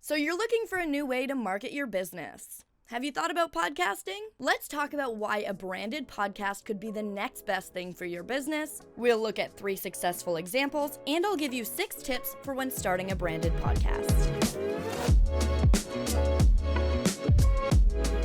So you're looking for a new way to market your business. Have you thought about podcasting? Let's talk about why a branded podcast could be the next best thing for your business. We'll look at 3 successful examples, and I'll give you 6 tips for when starting a branded podcast.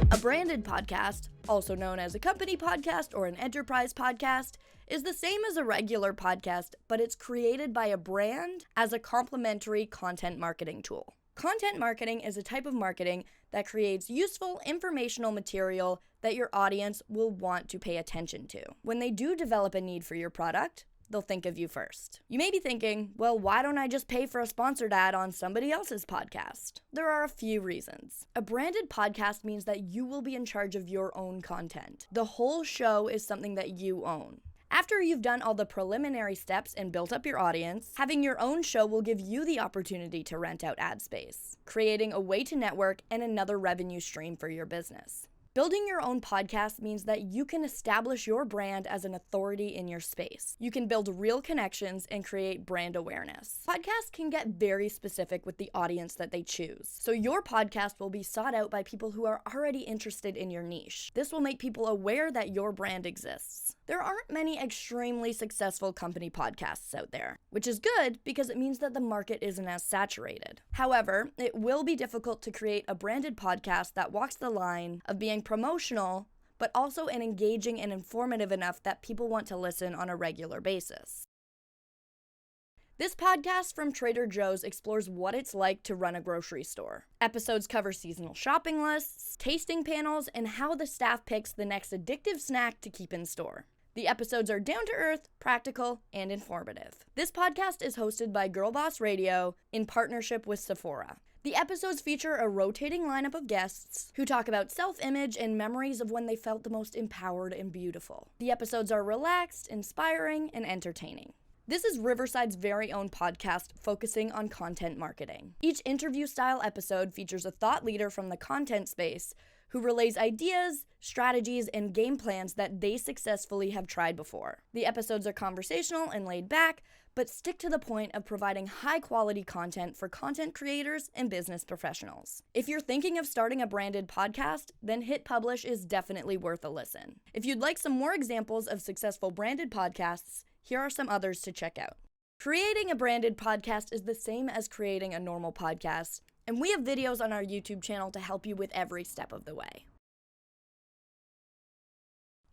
A branded podcast, also known as a company podcast or an enterprise podcast, is the same as a regular podcast, but it's created by a brand as a complementary content marketing tool. Content marketing is a type of marketing that creates useful informational material that your audience will want to pay attention to. When they do develop a need for your product, they'll think of you first. You may be thinking, well, why don't I just pay for a sponsored ad on somebody else's podcast? There are a few reasons. A branded podcast means that you will be in charge of your own content. The whole show is something that you own. After you've done all the preliminary steps and built up your audience, having your own show will give you the opportunity to rent out ad space, creating a way to network and another revenue stream for your business. Building your own podcast means that you can establish your brand as an authority in your space. You can build real connections and create brand awareness. Podcasts can get very specific with the audience that they choose. So your podcast will be sought out by people who are already interested in your niche. This will make people aware that your brand exists. There aren't many extremely successful company podcasts out there, which is good because it means that the market isn't as saturated. However, it will be difficult to create a branded podcast that walks the line of being promotional, but also engaging and informative enough that people want to listen on a regular basis. This podcast from Trader Joe's explores what it's like to run a grocery store. Episodes cover seasonal shopping lists, tasting panels, and how the staff picks the next addictive snack to keep in store. The episodes are down-to-earth, practical, and informative. This podcast is hosted by Girl Boss Radio in partnership with Sephora. The episodes feature a rotating lineup of guests who talk about self-image and memories of when they felt the most empowered and beautiful. The episodes are relaxed, inspiring, and entertaining. This is Riverside's very own podcast focusing on content marketing. Each interview-style episode features a thought leader from the content space who relays ideas, strategies, and game plans that they successfully have tried before. The episodes are conversational and laid back, but stick to the point of providing high-quality content for content creators and business professionals. If you're thinking of starting a branded podcast, then Hit Publish is definitely worth a listen. If you'd like some more examples of successful branded podcasts, here are some others to check out. Creating a branded podcast is the same as creating a normal podcast, and we have videos on our YouTube channel to help you with every step of the way.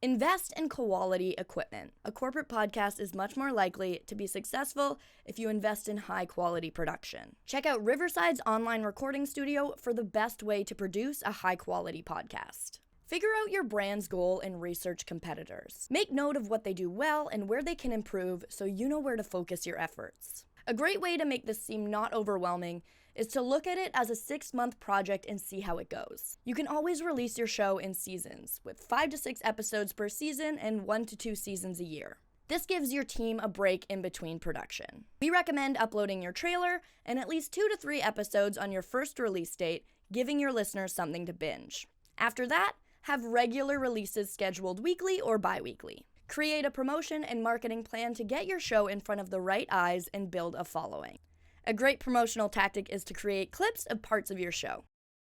Invest in quality equipment. A corporate podcast is much more likely to be successful if you invest in high-quality production. Check out Riverside's online recording studio for the best way to produce a high-quality podcast. Figure out your brand's goal and research competitors. Make note of what they do well and where they can improve so you know where to focus your efforts. A great way to make this seem not overwhelming is to look at it as a 6-month project and see how it goes. You can always release your show in seasons, with 5 to 6 episodes per season and 1 to 2 seasons a year. This gives your team a break in between production. We recommend uploading your trailer and at least 2 to 3 episodes on your first release date, giving your listeners something to binge. After that, have regular releases scheduled weekly or bi-weekly. Create a promotion and marketing plan to get your show in front of the right eyes and build a following. A great promotional tactic is to create clips of parts of your show.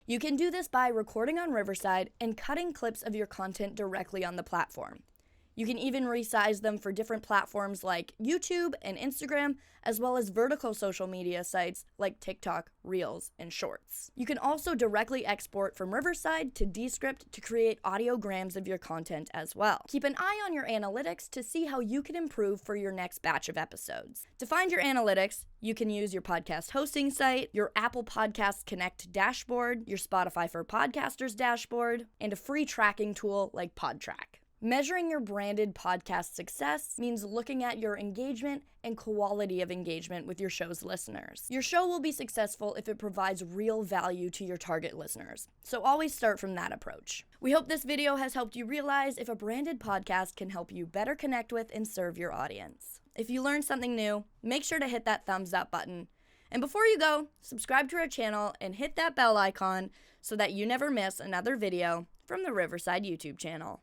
You can do this by recording on Riverside and cutting clips of your content directly on the platform. You can even resize them for different platforms like YouTube and Instagram, as well as vertical social media sites like TikTok, Reels, and Shorts. You can also directly export from Riverside to Descript to create audiograms of your content as well. Keep an eye on your analytics to see how you can improve for your next batch of episodes. To find your analytics, you can use your podcast hosting site, your Apple Podcasts Connect dashboard, your Spotify for Podcasters dashboard, and a free tracking tool like PodTrack. Measuring your branded podcast success means looking at your engagement and quality of engagement with your show's listeners. Your show will be successful if it provides real value to your target listeners, so always start from that approach. We hope this video has helped you realize if a branded podcast can help you better connect with and serve your audience. If you learned something new, make sure to hit that thumbs up button. And before you go, subscribe to our channel and hit that bell icon so that you never miss another video from the Riverside YouTube channel.